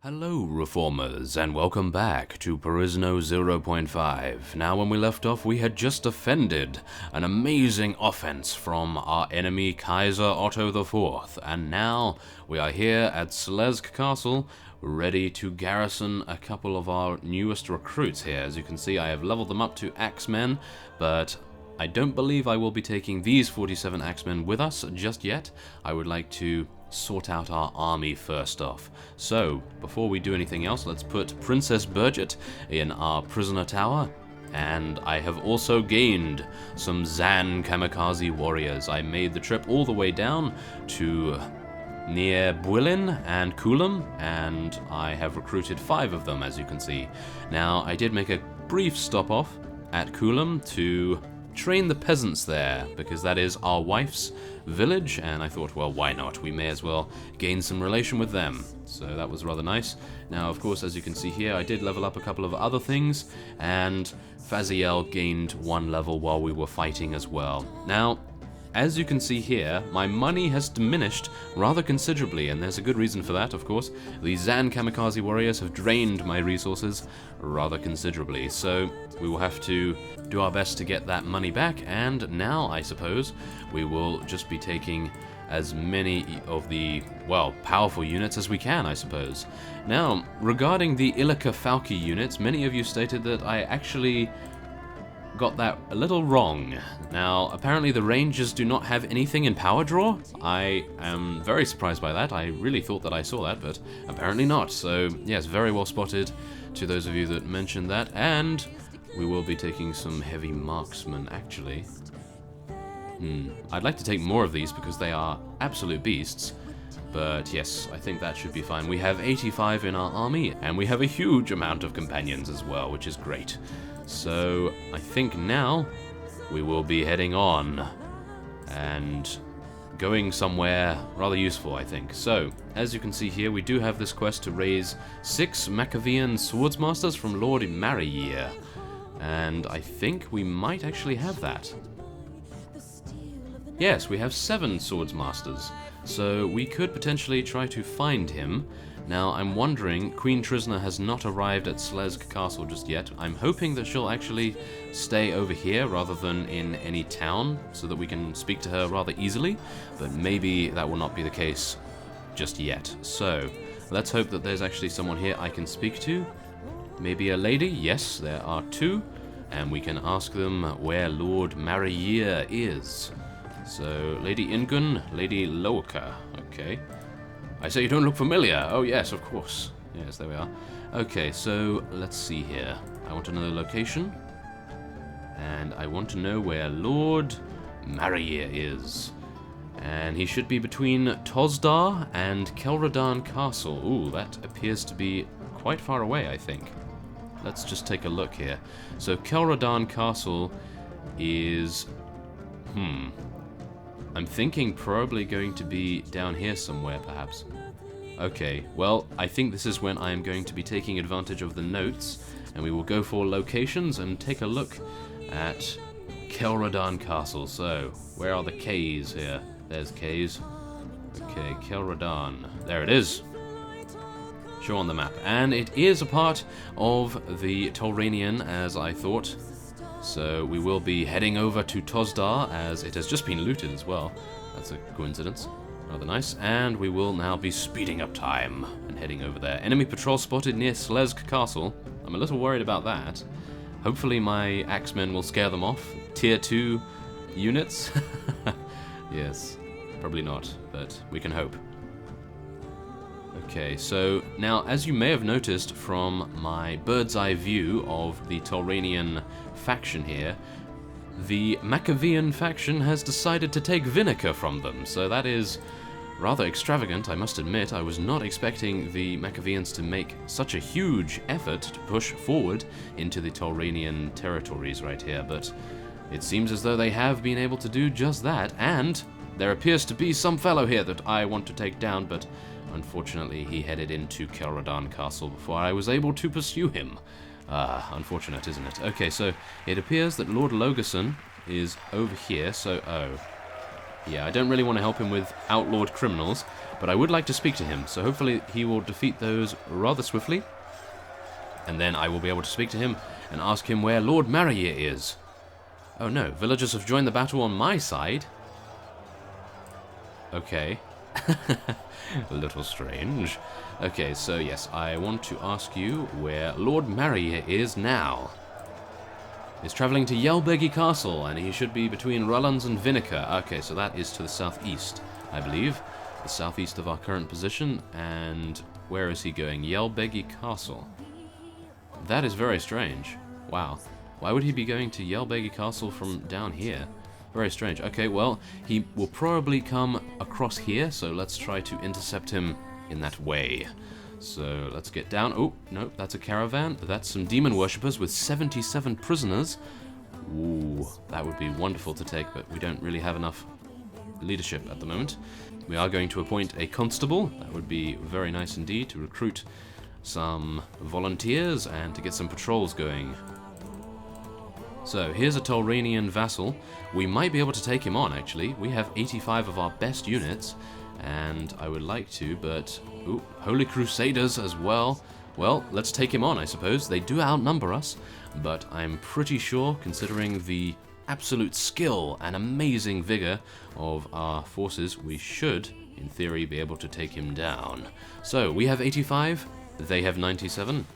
Hello, Reformers, and welcome back to Perisno 0.5. Now, when we left off, we had just defended an amazing offense from our enemy Kaiser Otto IV, and now we are here at Slezsk Castle, ready to garrison a couple of our newest recruits here. As you can see, I have leveled them up to Axemen, but I don't believe I will be taking these 47 Axemen with us just yet. I would like to sort out our army first off. So, before we do anything else, let's put Princess Burgett in our prisoner tower. And I have also gained some Zan kamikaze warriors. I made the trip all the way down to near Bwilin and Kulam, and I have recruited 5 of them, as you can see. Now, I did make a brief stop off at Kulam to train the peasants there, because that is our wife's village, and I thought, well, why not? We may as well gain some relation with them. So that was rather nice. Now, of course, as you can see here, I did level up a couple of other things, and Faziel gained 1 level while we were fighting as well. Now, as you can see here, my money has diminished rather considerably, and there's a good reason for that, of course. The Zan kamikaze warriors have drained my resources rather considerably, so we will have to do our best to get that money back, and now, I suppose, we will just be taking as many of the, well, powerful units as we can, I suppose. Now, regarding the Ilika Falki units, many of you stated that I actually got that a little wrong. Now, apparently the Rangers do not have anything in power draw. I am very surprised by that. I really thought that I saw that, but apparently not. So, yes, very well spotted to those of you that mentioned that. And we will be taking some heavy marksmen, actually. I'd like to take more of these because they are absolute beasts. But yes, I think that should be fine. We have 85 in our army, and we have a huge amount of companions as well, which is great. So, I think now we will be heading on and going somewhere rather useful, I think. So, as you can see here, we do have this quest to raise 6 Machiavellian Swordsmasters from Lord Marryyear. And I think we might actually have that. Yes, we have 7 Swordsmasters. So, we could potentially try to find him. Now, I'm wondering, Queen Trisna has not arrived at Slezsk Castle just yet. I'm hoping that she'll actually stay over here rather than in any town, so that we can speak to her rather easily, but maybe that will not be the case just yet. So, let's hope that there's actually someone here I can speak to. Maybe a lady? Yes, there are 2, and we can ask them where Lord Marryyear is. So, Lady Ingun, Lady Loka, okay. I say you don't look familiar. Oh, yes, of course. Yes, there we are. Okay, so let's see here. I want to know the location. And I want to know where Lord Marryyear is. And he should be between Tozdar and Kelradan Castle. Ooh, that appears to be quite far away, I think. Let's just take a look here. So Kelradan Castle is... I'm thinking probably going to be down here somewhere, perhaps. Okay, well, I think this is when I am going to be taking advantage of the notes, and we will go for locations and take a look at Kelradan Castle. So, where are the K's here? There's K's. Okay, Kelradan. There it is. Show on the map. And it is a part of the Tolranian, as I thought. So we will be heading over to Tozdar, as it has just been looted as well. That's a coincidence. Rather nice. And we will now be speeding up time and heading over there. Enemy patrol spotted near Slezsk Castle. I'm a little worried about that. Hopefully my Axemen will scare them off. Tier 2 units? Yes, probably not, but we can hope. Okay, so now, as you may have noticed from my bird's eye view of the Tolranian faction here, the Machiavellian faction has decided to take Vinica from them, so that is rather extravagant, I must admit. I was not expecting the Machiavellians to make such a huge effort to push forward into the Tolranian territories right here, but it seems as though they have been able to do just that, and there appears to be some fellow here that I want to take down, but unfortunately, he headed into Kelradan Castle before I was able to pursue him. Unfortunate, isn't it? Okay, so it appears that Lord Logerson is over here, so, Yeah, I don't really want to help him with outlawed criminals, but I would like to speak to him, so hopefully he will defeat those rather swiftly. And then I will be able to speak to him and ask him where Lord Marrier is. Oh no, villagers have joined the battle on my side. Okay. A little strange. Okay, so yes, I want to ask you where Lord Marrier is now. He's travelling to Yelbegi Castle, and he should be between Rullands and Vinegar. Okay, so that is to the southeast, I believe. The southeast of our current position, and where is he going? Yelbegi Castle. That is very strange. Wow. Why would he be going to Yelbegi Castle from down here? Very strange. Okay, well, he will probably come across here, so let's try to intercept him in that way. So let's get down. Oh, no, that's a caravan. That's some demon worshippers with 77 prisoners. Ooh, that would be wonderful to take, but we don't really have enough leadership at the moment. We are going to appoint a constable. That would be very nice indeed, to recruit some volunteers and to get some patrols going. So here's a Tolranian vassal. We might be able to take him on, actually. We have 85 of our best units, and I would like to, but... Ooh, Holy Crusaders as well. Well, let's take him on, I suppose. They do outnumber us, but I'm pretty sure, considering the absolute skill and amazing vigor of our forces, we should, in theory, be able to take him down. So, we have 85, they have 97,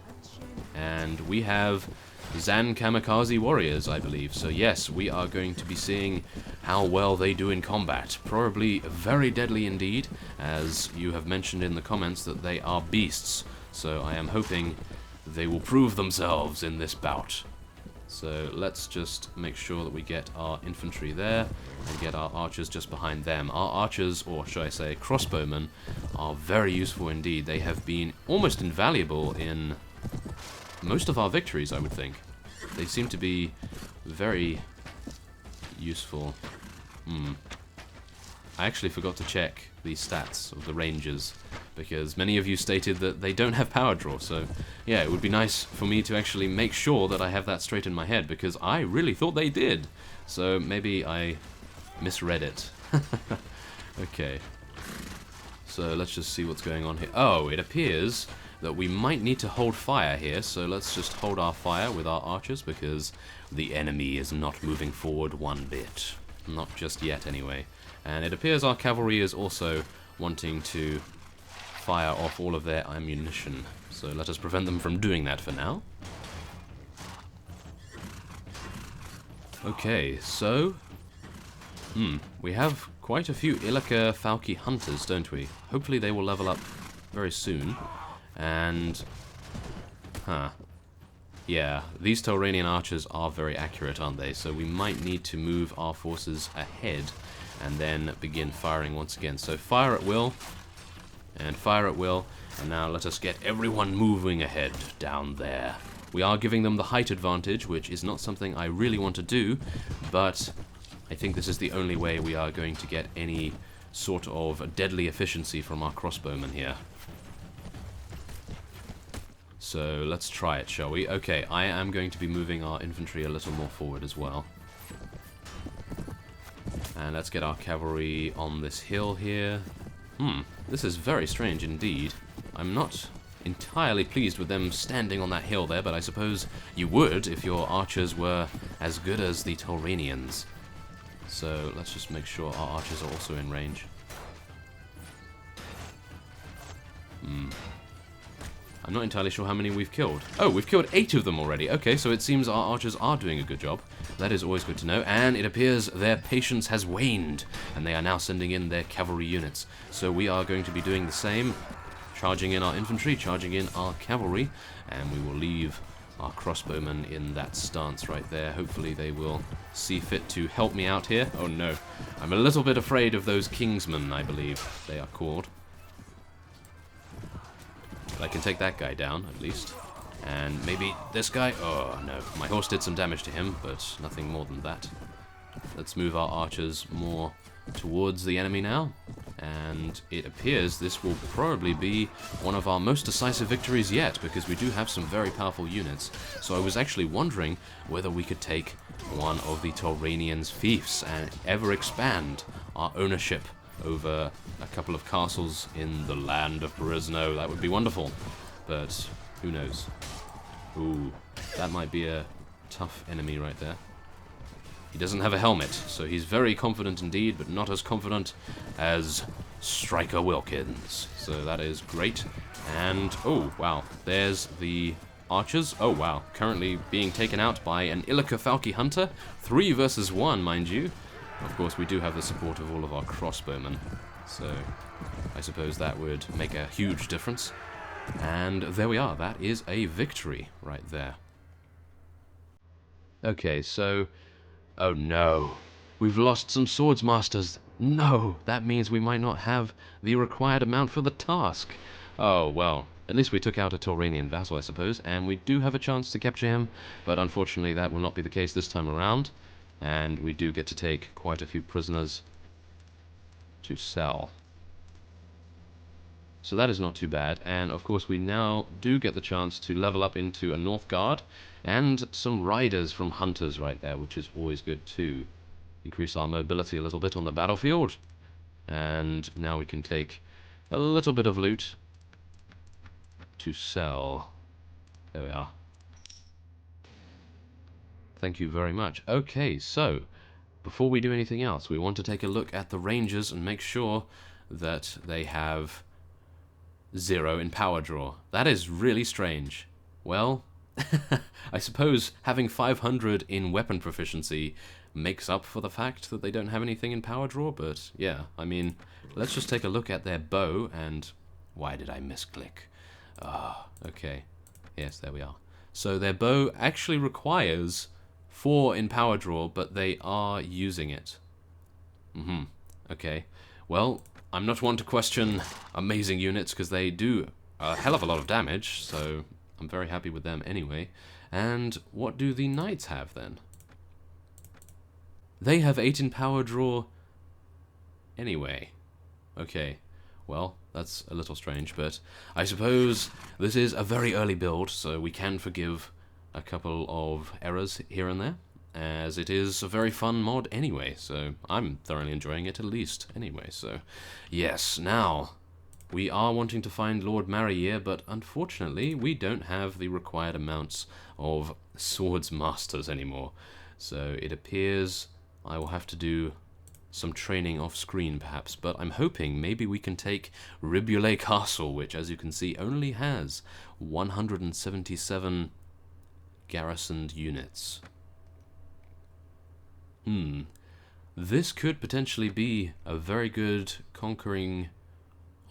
and we have Zan Kamikaze warriors, I believe. So yes, we are going to be seeing how well they do in combat. Probably very deadly indeed, as you have mentioned in the comments that they are beasts. So I am hoping they will prove themselves in this bout. So let's just make sure that we get our infantry there and get our archers just behind them. Our archers, or should I say crossbowmen, are very useful indeed. They have been almost invaluable in most of our victories, I would think. They seem to be very useful. I actually forgot to check the stats of the rangers, because many of you stated that they don't have power draw, so yeah, it would be nice for me to actually make sure that I have that straight in my head, because I really thought they did. So maybe I misread it. Okay. So let's just see what's going on here. Oh, it appears that we might need to hold fire here, so let's just hold our fire with our archers, because the enemy is not moving forward one bit. Not just yet, anyway. And it appears our cavalry is also wanting to fire off all of their ammunition, so let us prevent them from doing that for now. Okay, so... we have quite a few Illica Falki hunters, don't we? Hopefully they will level up very soon. And, yeah, these Tolranian archers are very accurate, aren't they? So we might need to move our forces ahead and then begin firing once again. So fire at will, and fire at will, and now let us get everyone moving ahead down there. We are giving them the height advantage, which is not something I really want to do, but I think this is the only way we are going to get any sort of deadly efficiency from our crossbowmen here. So let's try it, shall we? Okay, I am going to be moving our infantry a little more forward as well. And let's get our cavalry on this hill here. This is very strange indeed. I'm not entirely pleased with them standing on that hill there, but I suppose you would if your archers were as good as the Tolranians. So let's just make sure our archers are also in range. I'm not entirely sure how many we've killed. Oh, we've killed 8 of them already. Okay, so it seems our archers are doing a good job. That is always good to know. And it appears their patience has waned, and they are now sending in their cavalry units. So we are going to be doing the same, charging in our infantry, charging in our cavalry, and we will leave our crossbowmen in that stance right there. Hopefully they will see fit to help me out here. Oh no, I'm a little bit afraid of those Kingsmen, I believe they are called. I can take that guy down, at least. And maybe this guy? Oh, no. My horse did some damage to him, but nothing more than that. Let's move our archers more towards the enemy now. And it appears this will probably be one of our most decisive victories yet, because we do have some very powerful units. So I was actually wondering whether we could take one of the Tauranian's fiefs and ever expand our ownership over a couple of castles in the land of Perisno. That would be wonderful, but who knows. Ooh, that might be a tough enemy right there. He doesn't have a helmet, so he's very confident indeed, but not as confident as Striker Wilkins. So that is great. And, oh, wow, there's the archers. Oh, wow, currently being taken out by an Illica Falchi Hunter. 3 versus 1, mind you. Of course, we do have the support of all of our crossbowmen, so I suppose that would make a huge difference. And there we are, that is a victory right there. Okay, so... oh no, we've lost some swords masters. No, that means we might not have the required amount for the task. Oh, well, at least we took out a Tauranian vassal, I suppose, and we do have a chance to capture him, but unfortunately that will not be the case this time around, and we do get to take quite a few prisoners to sell. So that is not too bad, and of course we now do get the chance to level up into a North Guard and some riders from hunters right there, which is always good too. Increase our mobility a little bit on the battlefield, and now we can take a little bit of loot to sell. There we are. Thank you very much. Okay, so before we do anything else, we want to take a look at the Rangers and make sure that they have 0 in power draw. That is really strange. Well, I suppose having 500 in weapon proficiency makes up for the fact that they don't have anything in power draw, but yeah, I mean, let's just take a look at their bow, and why did I misclick? Ah, okay. Yes, there we are. So their bow actually requires 4 in power draw, but they are using it. Okay. Well, I'm not one to question amazing units, because they do a hell of a lot of damage, so I'm very happy with them anyway. And what do the knights have then? They have 8 in power draw anyway. Okay, well, that's a little strange, but I suppose this is a very early build, so we can forgive a couple of errors here and there, as it is a very fun mod anyway, so I'm thoroughly enjoying it at least anyway. So yes, now we are wanting to find Lord Marriere, but unfortunately we don't have the required amounts of swords masters anymore, so it appears I will have to do some training off screen perhaps, but I'm hoping maybe we can take Riboulet Castle, which as you can see only has 177 garrisoned units. This could potentially be a very good conquering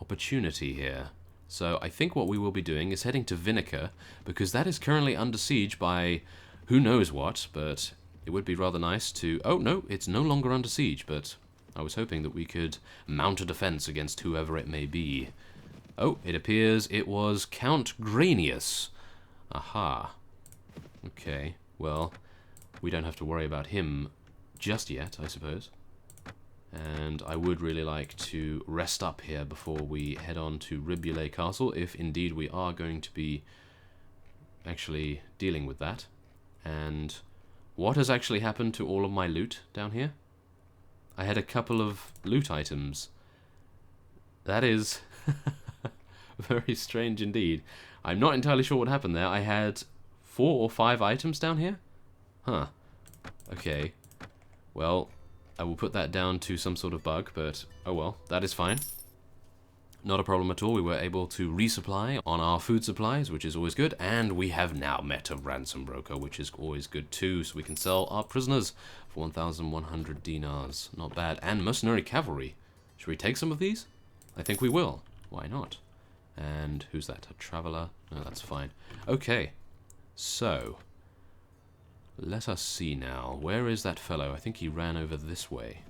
opportunity here. So I think what we will be doing is heading to Vinica, because that is currently under siege by who knows what, but it would be rather nice to... oh no, it's no longer under siege, but I was hoping that we could mount a defense against whoever it may be. Oh, it appears it was Count Granius. Aha. Okay, well, we don't have to worry about him just yet, I suppose. And I would really like to rest up here before we head on to Riboulet Castle, if indeed we are going to be actually dealing with that. And what has actually happened to all of my loot down here? I had a couple of loot items. That is very strange indeed. I'm not entirely sure what happened there. I had 4 or 5 items down here? Huh. Okay. Well, I will put that down to some sort of bug, but oh well, that is fine. Not a problem at all. We were able to resupply on our food supplies, which is always good, and we have now met a ransom broker, which is always good too, so we can sell our prisoners for 1,100 dinars. Not bad. And mercenary cavalry. Should we take some of these? I think we will. Why not? And who's that? A traveler? No, that's fine. Okay, so let us see now. Where is that fellow? I think he ran over this way.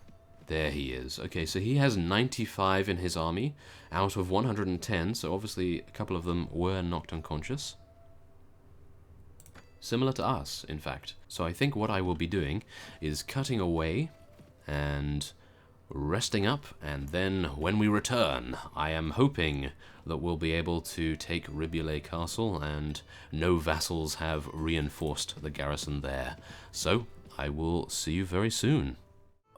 There he is. Okay, so he has 95 in his army out of 110, so obviously a couple of them were knocked unconscious. Similar to us, in fact. So I think what I will be doing is cutting away and resting up, and then when we return, I am hoping that we'll be able to take Riboulet Castle, and no vassals have reinforced the garrison there. So, I will see you very soon.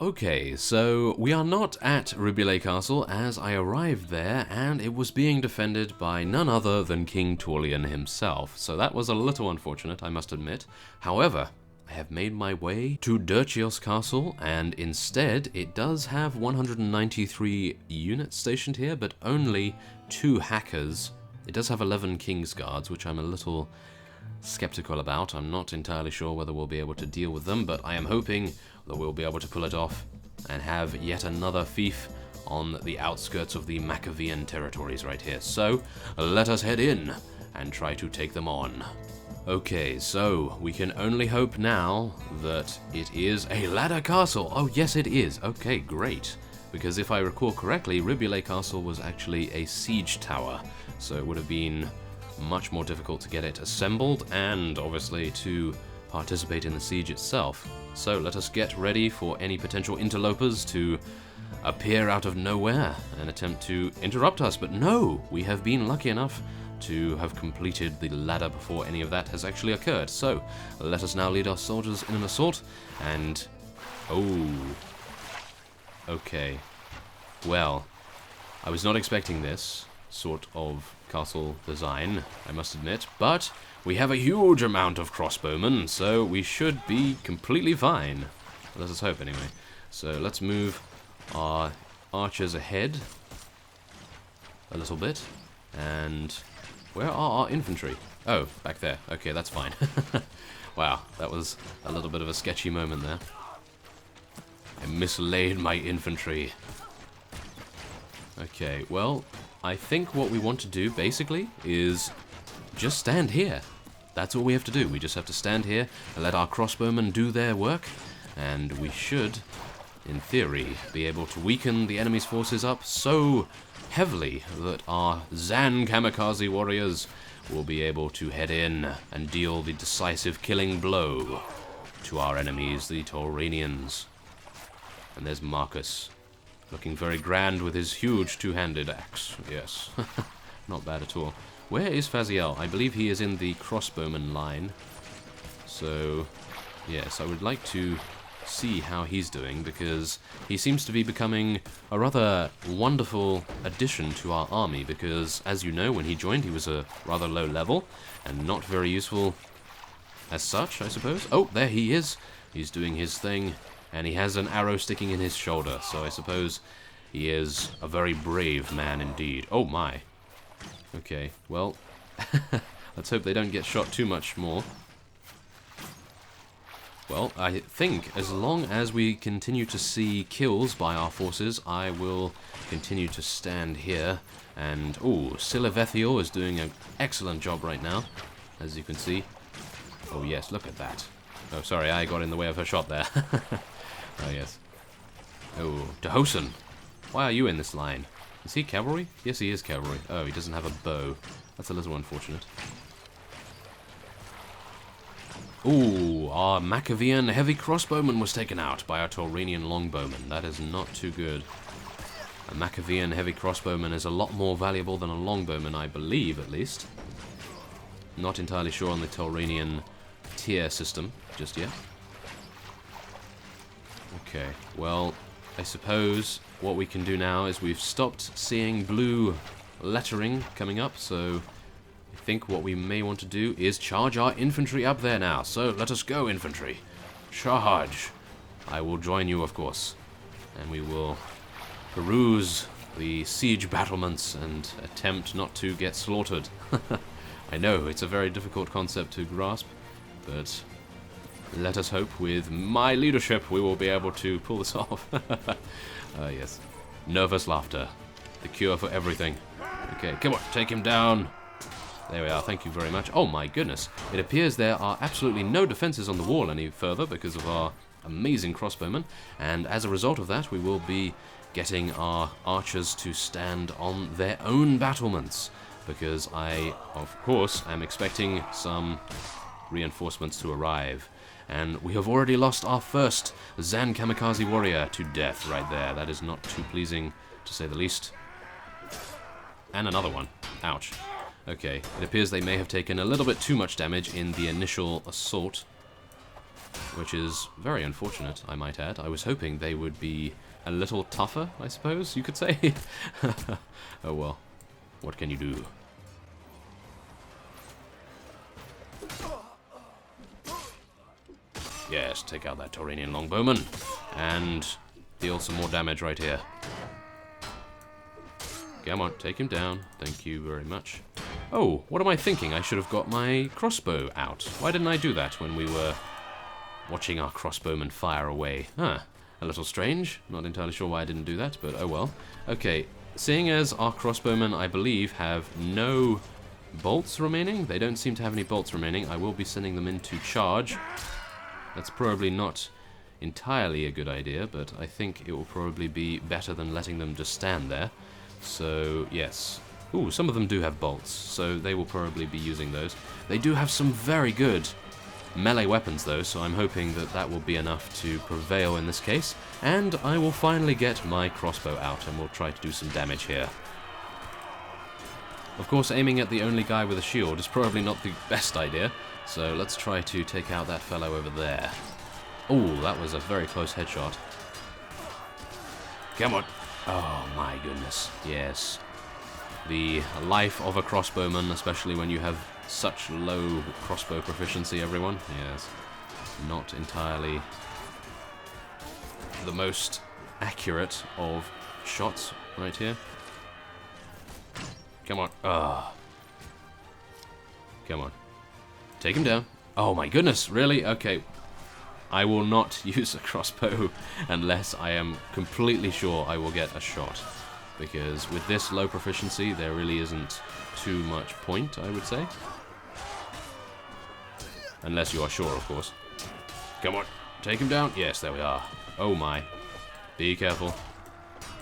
Okay, so we are not at Riboulet Castle, as I arrived there, and it was being defended by none other than King Torlian himself, so that was a little unfortunate, I must admit. However, I have made my way to Dirchios Castle, and instead it does have 193 units stationed here, but only 2 hackers. It does have 11 King's Guards, which I'm a little skeptical about. I'm not entirely sure whether we'll be able to deal with them, but I am hoping that we'll be able to pull it off and have yet another fief on the outskirts of the Machavian territories right here. So, let us head in and try to take them on. Okay, so we can only hope now that it is a ladder castle. Oh, yes it is. Okay, great. Because if I recall correctly, Riboulet Castle was actually a siege tower, so it would have been much more difficult to get it assembled and obviously to participate in the siege itself. So let us get ready for any potential interlopers to appear out of nowhere and attempt to interrupt us. But no, we have been lucky enough to have completed the ladder before any of that has actually occurred. So let us now lead our soldiers in an assault and... oh, okay. Well, I was not expecting this sort of castle design, I must admit, but we have a huge amount of crossbowmen, so we should be completely fine. Let us hope, anyway. So let's move our archers ahead a little bit, and where are our infantry? Oh, back there. Okay, that's fine. Wow, that was a little bit of a sketchy moment there. I mislaid my infantry. Okay, well, I think what we want to do, basically, is just stand here. That's all we have to do. We just have to stand here and let our crossbowmen do their work, and we should, in theory, be able to weaken the enemy's forces up so heavily that our Zan Kamikaze warriors will be able to head in and deal the decisive killing blow to our enemies, the Tauranians. And there's Marcus, looking very grand with his huge two-handed axe. Yes, not bad at all. Where is Faziel? I believe he is in the crossbowman line. So, yes, I would like to see how he's doing, because he seems to be becoming a rather wonderful addition to our army, because, as you know, when he joined he was a rather low level, and not very useful as such, I suppose. Oh, there he is. He's doing his thing. And he has an arrow sticking in his shoulder, so I suppose he is a very brave man indeed. Oh my. Okay, well, let's hope they don't get shot too much more. Well, I think as long as we continue to see kills by our forces, I will continue to stand here. And, ooh, Silavethiel is doing an excellent job right now, as you can see. Oh yes, look at that. Oh, sorry, I got in the way of her shot there. Oh, yes. Oh, Dehosen. Why are you in this line? Is he cavalry? Yes, he is cavalry. Oh, he doesn't have a bow. That's a little unfortunate. Ooh, our Machavian heavy crossbowman was taken out by our Tauranian longbowman. That is not too good. A Machavian heavy crossbowman is a lot more valuable than a longbowman, I believe, at least. Not entirely sure on the Tauranian tier system just yet. Okay, well, I suppose what we can do now is we've stopped seeing blue lettering coming up, so I think what we may want to do is charge our infantry up there now. So let us go, infantry. Charge! I will join you, of course, and we will peruse the siege battlements and attempt not to get slaughtered. I know, it's a very difficult concept to grasp, but let us hope with my leadership we will be able to pull this off. Yes. Nervous laughter. The cure for everything. Okay, come on, take him down. There we are, thank you very much. Oh my goodness. It appears there are absolutely no defenses on the wall any further because of our amazing crossbowmen, and as a result of that we will be getting our archers to stand on their own battlements, because I, of course, am expecting some reinforcements to arrive. And we have already lost our first Zan Kamikaze Warrior to death right there. That is not too pleasing, to say the least. And another one. Ouch. Okay, it appears they may have taken a little bit too much damage in the initial assault, which is very unfortunate, I might add. I was hoping they would be a little tougher, I suppose you could say. Oh well, what can you do? Yes, take out that Tauranian Longbowman, and deal some more damage right here. Come on, take him down. Thank you very much. Oh, what am I thinking? I should have got my crossbow out. Why didn't I do that when we were watching our crossbowmen fire away? Huh, a little strange. Not entirely sure why I didn't do that, but oh well. Okay, seeing as our crossbowmen, I believe, have no bolts remaining, they don't seem to have any bolts remaining, I will be sending them in to charge. That's probably not entirely a good idea, but I think it will probably be better than letting them just stand there. So, yes. Ooh, some of them do have bolts, so they will probably be using those. They do have some very good melee weapons, though, so I'm hoping that that will be enough to prevail in this case. And I will finally get my crossbow out, and we'll try to do some damage here. Of course, aiming at the only guy with a shield is probably not the best idea, so let's try to take out that fellow over there. Ooh, that was a very close headshot. Come on. Oh my goodness, yes. The life of a crossbowman, especially when you have such low crossbow proficiency, everyone. Yes, not entirely the most accurate of shots right here. Come on. Ah. Come on. Take him down. Oh my goodness, really? Okay. I will not use a crossbow unless I am completely sure I will get a shot. Because with this low proficiency, there really isn't too much point, I would say. Unless you are sure, of course. Come on, take him down. Yes, there we are. Oh my. Be careful.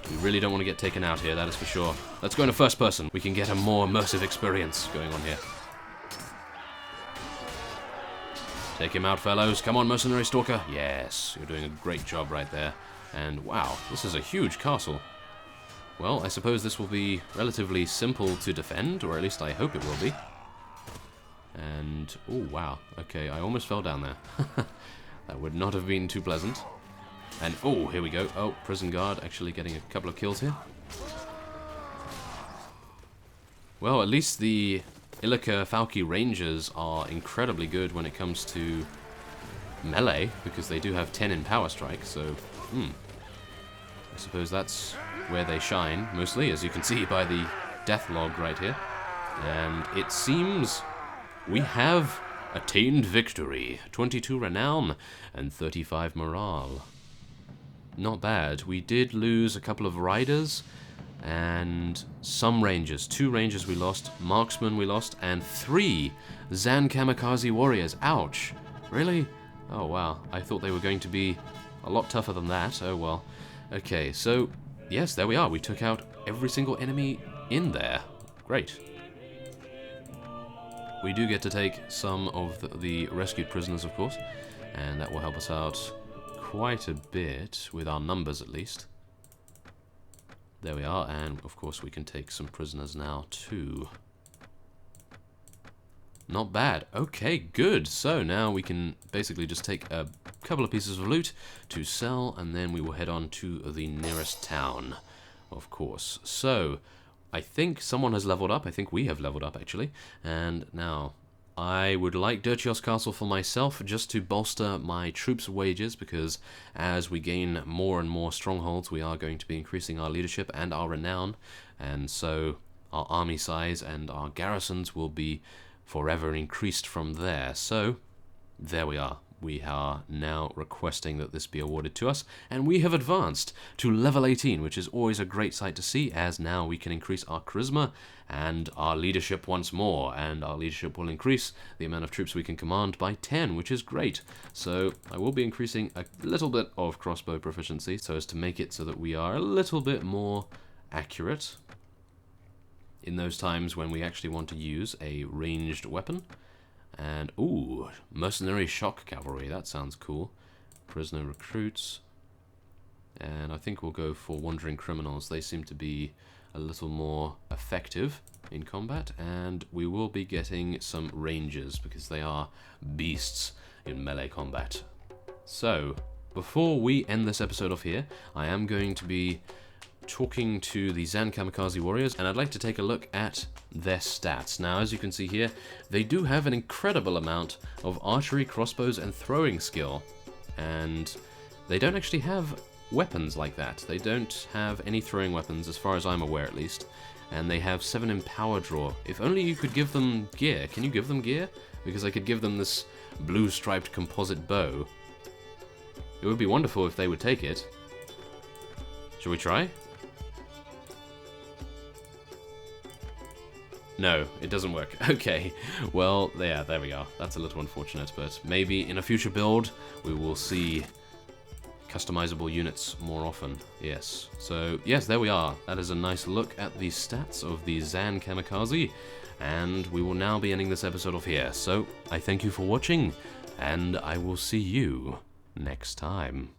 We really don't want to get taken out here, that is for sure. Let's go into first person. We can get a more immersive experience going on here. Take him out, fellows. Come on, mercenary stalker. Yes, you're doing a great job right there. And wow, this is a huge castle. Well, I suppose this will be relatively simple to defend, or at least I hope it will be. And, oh wow, okay, I almost fell down there. That would not have been too pleasant. And, oh, here we go. Oh, prison guard actually getting a couple of kills here. Well, at least the Illica Falki Rangers are incredibly good when it comes to melee, because they do have 10 in Power Strike, so, I suppose that's where they shine, mostly, as you can see by the death log right here. And it seems we have attained victory. 22 renown and 35 morale. Not bad. We did lose a couple of riders and some rangers. 2 rangers we lost, marksmen we lost, and 3 Zan Kamikaze warriors. Ouch. Really? Oh wow. I thought they were going to be a lot tougher than that. Oh well. Okay, so yes, there we are. We took out every single enemy in there. Great. We do get to take some of the rescued prisoners, of course, and that will help us out quite a bit, with our numbers at least. There we are, and of course we can take some prisoners now too. Not bad. Okay, good. So now we can basically just take a couple of pieces of loot to sell, and then we will head on to the nearest town, of course. So I think someone has leveled up. I think we have leveled up, actually. And now I would like Dirtios Castle for myself, just to bolster my troops' wages, because as we gain more and more strongholds, we are going to be increasing our leadership and our renown, and so our army size and our garrisons will be forever increased from there. So there we are. We are now requesting that this be awarded to us, and we have advanced to level 18, which is always a great sight to see, as now we can increase our charisma and our leadership once more, and our leadership will increase the amount of troops we can command by 10, which is great. So I will be increasing a little bit of crossbow proficiency so as to make it so that we are a little bit more accurate in those times when we actually want to use a ranged weapon. And, ooh, mercenary shock cavalry, that sounds cool. Prisoner recruits. And I think we'll go for wandering criminals. They seem to be a little more effective in combat. And we will be getting some rangers, because they are beasts in melee combat. So, before we end this episode off here, I am going to be talking to the Zan Kamikaze warriors, and I'd like to take a look at their stats. Now, as you can see here, they do have an incredible amount of archery, crossbows, and throwing skill, and they don't actually have weapons like that. They don't have any throwing weapons, as far as I'm aware at least, and they have 7 in power draw. If only you could give them gear. Can you give them gear? Because I could give them this blue striped composite bow. It would be wonderful if they would take it. Shall we try? No, it doesn't work. Okay, well, yeah, there we are. That's a little unfortunate, but maybe in a future build we will see customizable units more often. Yes. So, yes, there we are. That is a nice look at the stats of the Zan Kamikaze, and we will now be ending this episode off here. So, I thank you for watching, and I will see you next time.